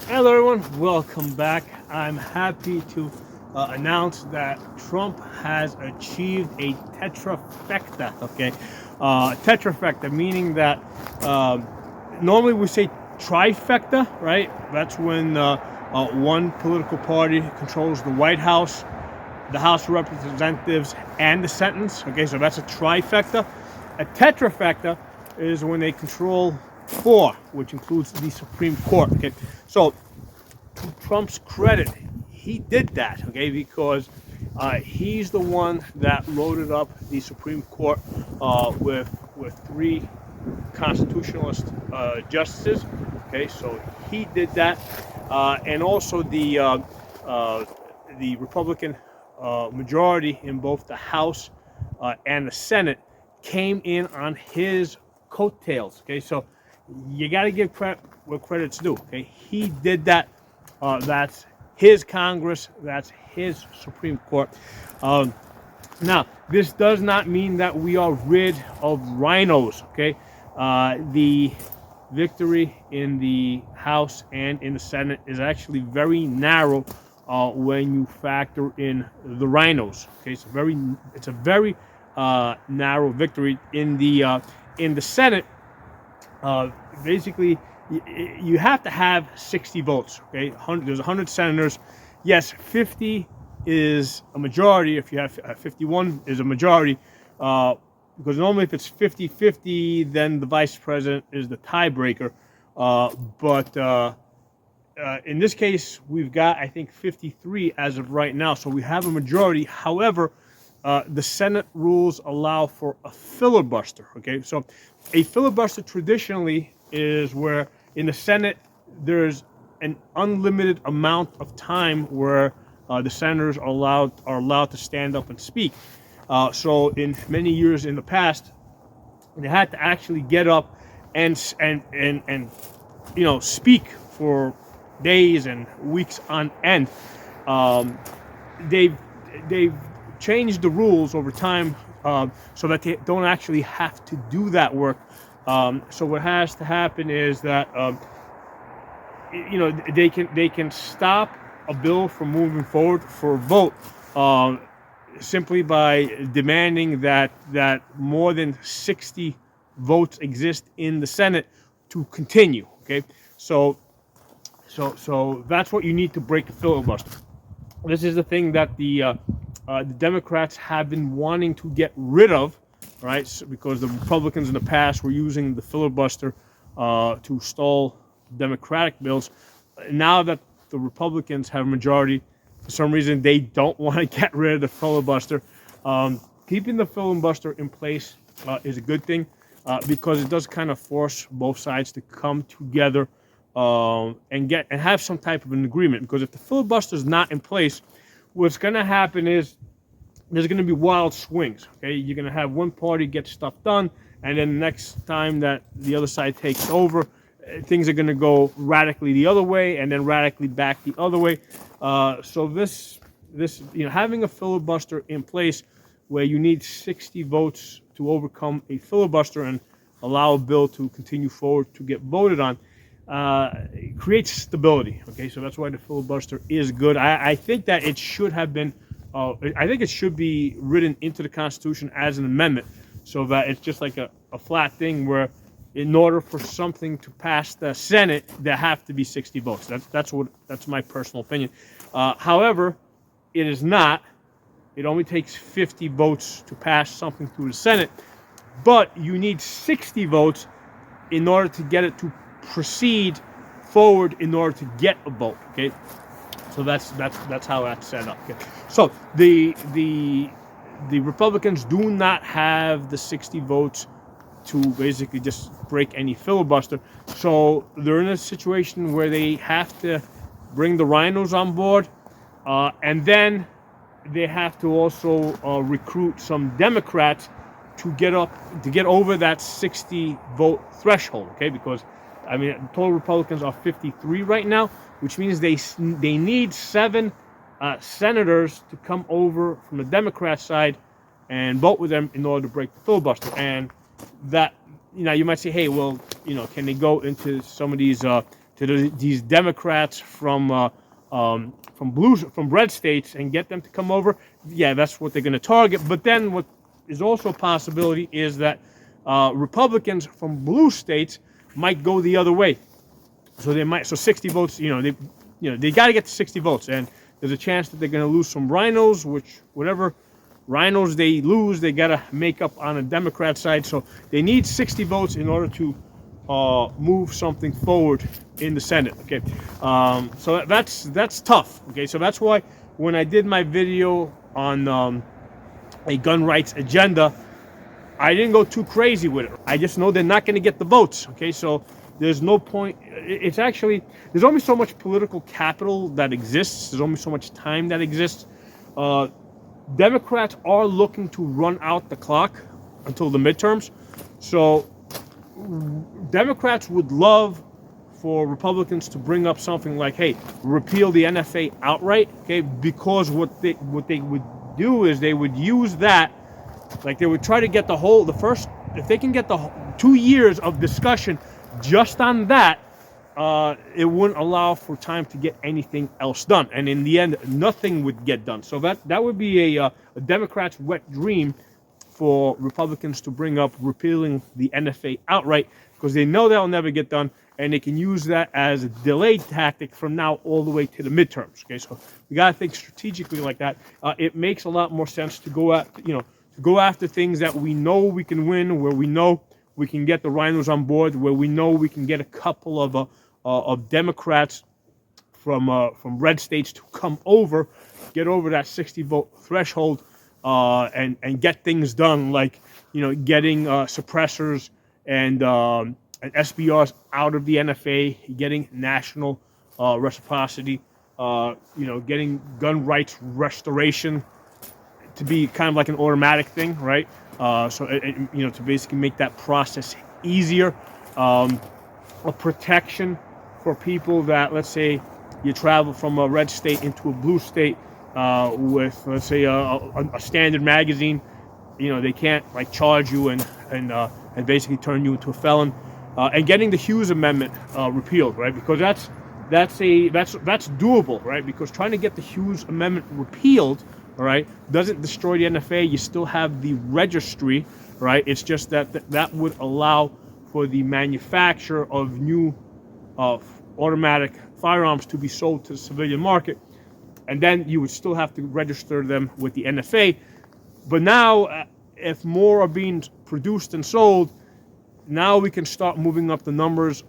Hello, everyone. Welcome back. I'm happy to announce that Trump has achieved a tetrafecta. Okay, tetrafecta meaning that normally we say trifecta, right? That's when one political party controls the White House, the House of Representatives, and the Senate. Okay, so that's a trifecta. A tetrafecta is when they control four, which includes the Supreme Court. Okay, so to Trump's credit, he did that. Okay, because he's the one that loaded up the Supreme Court with three constitutionalist justices. Okay, so he did that, and also the Republican majority in both the House and the Senate came in on his coattails. Okay, so you got to give credit where credit's due. Okay, he did that. That's his Congress. That's his Supreme Court. Now, this does not mean that we are rid of rhinos. Okay, the victory in the House and in the Senate is actually very narrow when you factor in the rhinos. Okay, it's a very narrow victory in the Senate. Basically, you have to have 60 votes. Okay, there's 100 senators. Yes, 50 is a majority. If you have 51 is a majority. Because normally if it's 50-50, then the vice president is the tiebreaker. But in this case, we've got, I think, 53 as of right now. So we have a majority. However, the Senate rules allow for a filibuster. Okay, so a filibuster traditionally is where in the Senate there's an unlimited amount of time where the senators are allowed to stand up and speak. So in many years in the past, they had to actually get up and speak for days and weeks on end. Um, they've they've changed the rules over time so that they don't actually have to do that work. So what has to happen is that they can stop a bill from moving forward for a vote simply by demanding that more than 60 votes exist in the Senate to continue. Okay, so that's what you need to break the filibuster. This is the thing that the Democrats have been wanting to get rid of, right? So, because the Republicans in the past were using the filibuster to stall Democratic bills. Now that the Republicans have a majority, for some reason they don't want to get rid of the filibuster. Keeping the filibuster in place is a good thing because it does kind of force both sides to come together and have some type of an agreement. Because if the filibuster is not in place, what's going to happen is there's going to be wild swings. Okay, you're going to have one party get stuff done, and then the next time that the other side takes over, things are going to go radically the other way, and then radically back the other way. So having a filibuster in place where you need 60 votes to overcome a filibuster and allow a bill to continue forward to get voted on creates stability. Okay, so that's why the filibuster is good. I think that it should have been. I think it should be written into the Constitution as an amendment, so that it's just like a flat thing where, in order for something to pass the Senate, there have to be 60 votes. That's my personal opinion. However, it is not. It only takes 50 votes to pass something through the Senate, but you need 60 votes in order to get it to proceed forward in order to get a vote. Okay, so that's how that's set up. Okay? So the Republicans do not have the 60 votes to basically just break any filibuster. So they're in a situation where they have to bring the rhinos on board, and then they have to also recruit some Democrats to get over that 60 vote threshold. Okay, because total Republicans are 53 right now, which means they need 7 senators to come over from the Democrat side and vote with them in order to break the filibuster. And that, you might say, hey, well, can they go into some of these these Democrats from red states and get them to come over, yeah, that's what they're going to target. But then what is also a possibility is that Republicans from blue states might go the other way. So they might, so 60 votes, they got to get to 60 votes, and there's a chance that they're going to lose some rhinos, which whatever rhinos they lose, they got to make up on a Democrat side. So they need 60 votes in order to move something forward in the Senate. Okay, so that's tough. Okay, so that's why when I did my video on a gun rights agenda, I didn't go too crazy with it. I just know they're not going to get the votes. Okay, so there's no point. It's actually, there's only so much political capital that exists. There's only so much time that exists. Democrats are looking to run out the clock until the midterms. So Democrats would love for Republicans to bring up something like, hey, repeal the NFA outright, okay? Because what they would do is they would use that, like they would try to get if they can get the 2 years of discussion just on that, it wouldn't allow for time to get anything else done. And in the end, nothing would get done. So that would be a Democrat's wet dream for Republicans to bring up repealing the NFA outright, because they know that'll never get done, and they can use that as a delayed tactic from now all the way to the midterms. Okay, so we got to think strategically like that. It makes a lot more sense to go after things that we know we can win, where we know we can get the rhinos on board, where we know we can get a couple of Democrats from red states to come over, get over that 60 vote threshold, and get things done, like getting suppressors and SBRs out of the NFA, getting national reciprocity, getting gun rights restoration to be kind of like an automatic thing, right? So to basically make that process easier, a protection for people that, let's say, you travel from a red state into a blue state with, let's say, a standard magazine. They can't like charge you and basically turn you into a felon. And getting the Hughes Amendment repealed, right? Because that's doable, right? Because trying to get the Hughes Amendment repealed, all right, doesn't destroy the NFA. You still have the registry, right? It's just that would allow for the manufacture of new automatic firearms to be sold to the civilian market, and then you would still have to register them with the NFA. But now, if more are being produced and sold, now we can start moving up the number of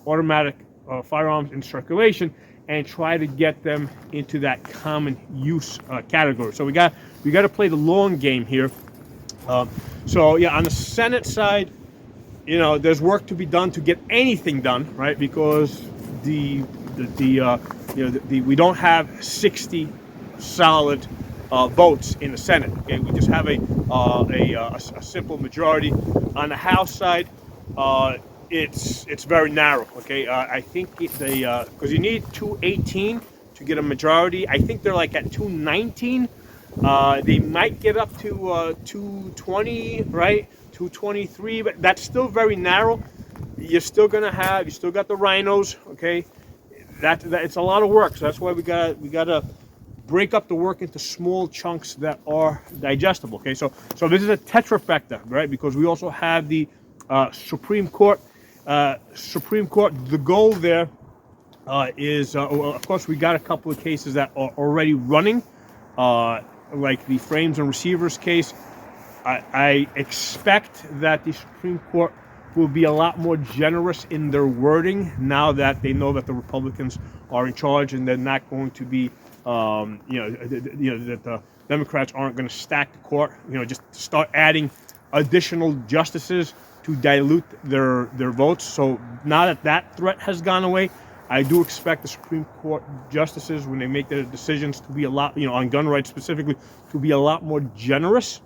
automatic firearms in circulation, and try to get them into that common use category. So we got to play the long game here. So yeah, on the Senate side, there's work to be done to get anything done, right? Because we don't have 60 solid votes in the Senate. Okay, we just have a simple majority. On the House side, it's very narrow. Okay, I think because you need 218 to get a majority. I think they're like at 219. They might get up to 220, right? 223, but that's still very narrow. You still got the rhinos. Okay, that it's a lot of work. So that's why we gotta break up the work into small chunks that are digestible. Okay, so this is a Tetra-fecta, right? Because we also have the Supreme Court. The goal there is, of course, we got a couple of cases that are already running, like the frames and receivers case. I expect that the Supreme Court will be a lot more generous in their wording now that they know that the Republicans are in charge, and they're not going to be, that the Democrats aren't going to stack the court. Just start adding additional justices to dilute their votes. So now that threat has gone away, I do expect the Supreme Court justices, when they make their decisions, to be a lot, on gun rights specifically, to be a lot more generous.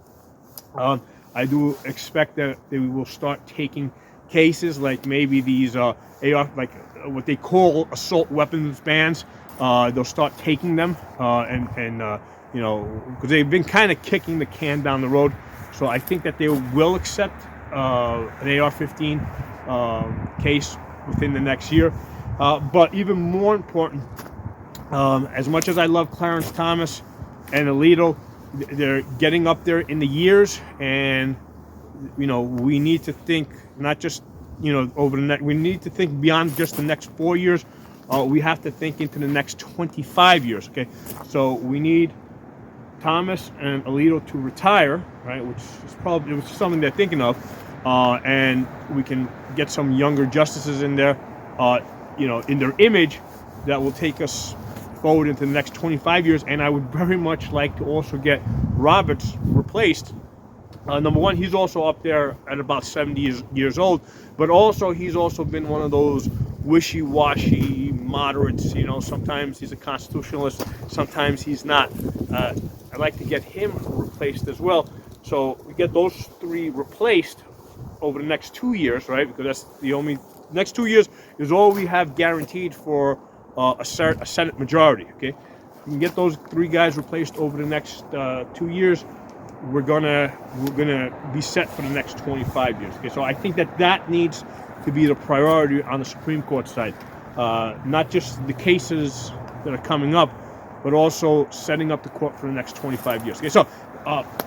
I do expect that they will start taking cases like maybe these AR, like what they call assault weapons bans. They'll start taking them, because they've been kind of kicking the can down the road. So I think that they will accept an AR-15 case within the next year. But even more important, as much as I love Clarence Thomas and Alito, they're getting up there in the years, and we need to think not just over the next. We need to think beyond just the next 4 years. We have to think into the next 25 years. Okay, so we need Thomas and Alito to retire, right? Which is probably something they're thinking of, and we can get some younger justices in there, in their image, that will take us forward into the next 25 years. And I would very much like to also get Roberts replaced. Number one, he's also up there at about 70 years old, but also he's also been one of those wishy-washy moderates. Sometimes he's a constitutionalist, sometimes he's not. I'd like to get him replaced as well. So we get those three replaced over the next 2 years, right? Because that's the only next 2 years is all we have guaranteed for a Senate majority. Okay, we can get those three guys replaced over the next 2 years. We're gonna be set for the next 25 years. Okay, so I think that needs to be the priority on the Supreme Court side, not just the cases that are coming up, but also setting up the court for the next 25 years. Okay, so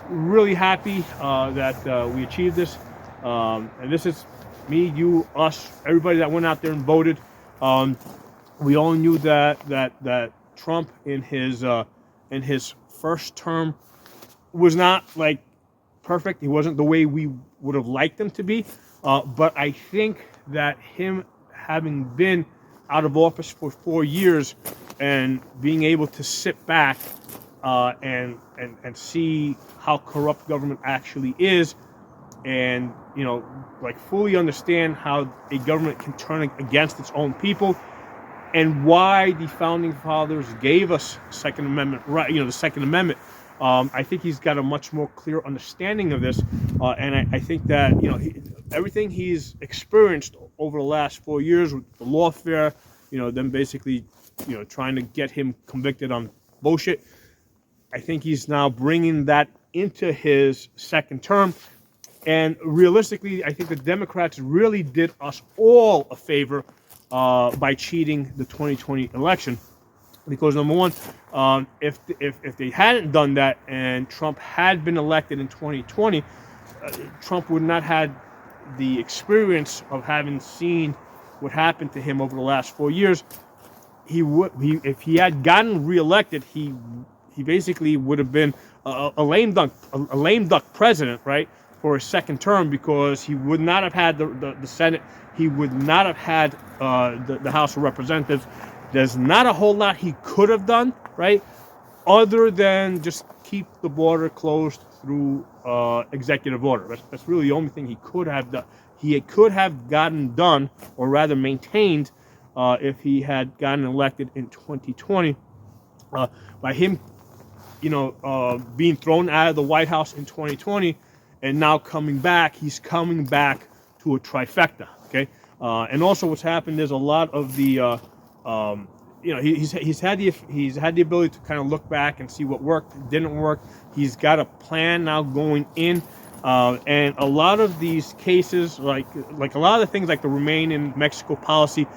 really happy that we achieved this, and this is me, you, us, everybody that went out there and voted. We all knew that Trump in his first term was not perfect. He wasn't the way we would have liked him to be. But I think that him having been out of office for 4 years and being able to sit back and see how corrupt government actually is, and fully understand how a government can turn against its own people, and why the founding fathers gave us Second Amendment right. The Second Amendment. I think he's got a much more clear understanding of this, and I think that everything he's experienced over the last 4 years with the lawfare, them basically trying to get him convicted on bullshit. I think he's now bringing that into his second term, and realistically, I think the Democrats really did us all a favor by cheating the 2020 election. Because number one, if they hadn't done that and Trump had been elected in 2020, Trump would not have the experience of having seen what happened to him over the last 4 years. If he had gotten reelected, he basically would have been a lame duck president, right, for a second term, because he would not have had the Senate, he would not have had the House of Representatives. There's not a whole lot he could have done, right, other than just keep the border closed through executive order. That's really the only thing he could have done. He could have gotten done, or rather maintained, if he had gotten elected in 2020. By him, being thrown out of the White House in 2020, and now coming back, he's coming back to a trifecta. Okay, and also what's happened is a lot of the he's had the ability to kind of look back and see what worked, didn't work. He's got a plan now going in, and a lot of these cases, like a lot of the things like the Remain in Mexico policy,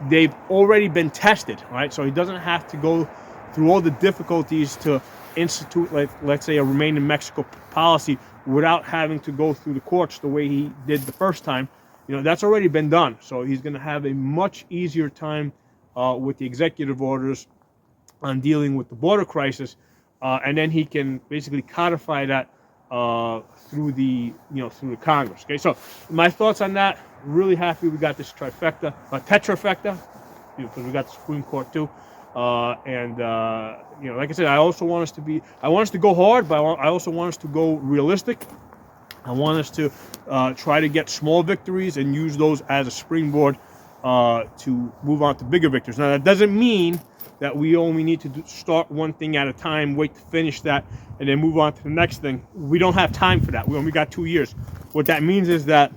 they've already been tested, right? So he doesn't have to go through all the difficulties to institute, let's say, a Remain in Mexico policy without having to go through the courts the way he did the first time. That's already been done. So he's going to have a much easier time with the executive orders on dealing with the border crisis, and then he can basically codify that through the Congress. Okay, so my thoughts on that. Really happy we got this tetra-fecta, because we got the Supreme Court too. And like I said, I want us to go hard, but I also want us to go realistic. I want us to try to get small victories and use those as a springboard to move on to bigger victories. Now, that doesn't mean that we only need to start one thing at a time, wait to finish that, and then move on to the next thing. We don't have time for that. We only got 2 years. What that means is that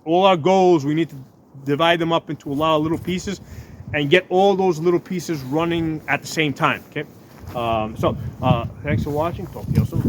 all our goals, we need to divide them up into a lot of little pieces and get all those little pieces running at the same time. Okay. So thanks for watching. Talk to you soon.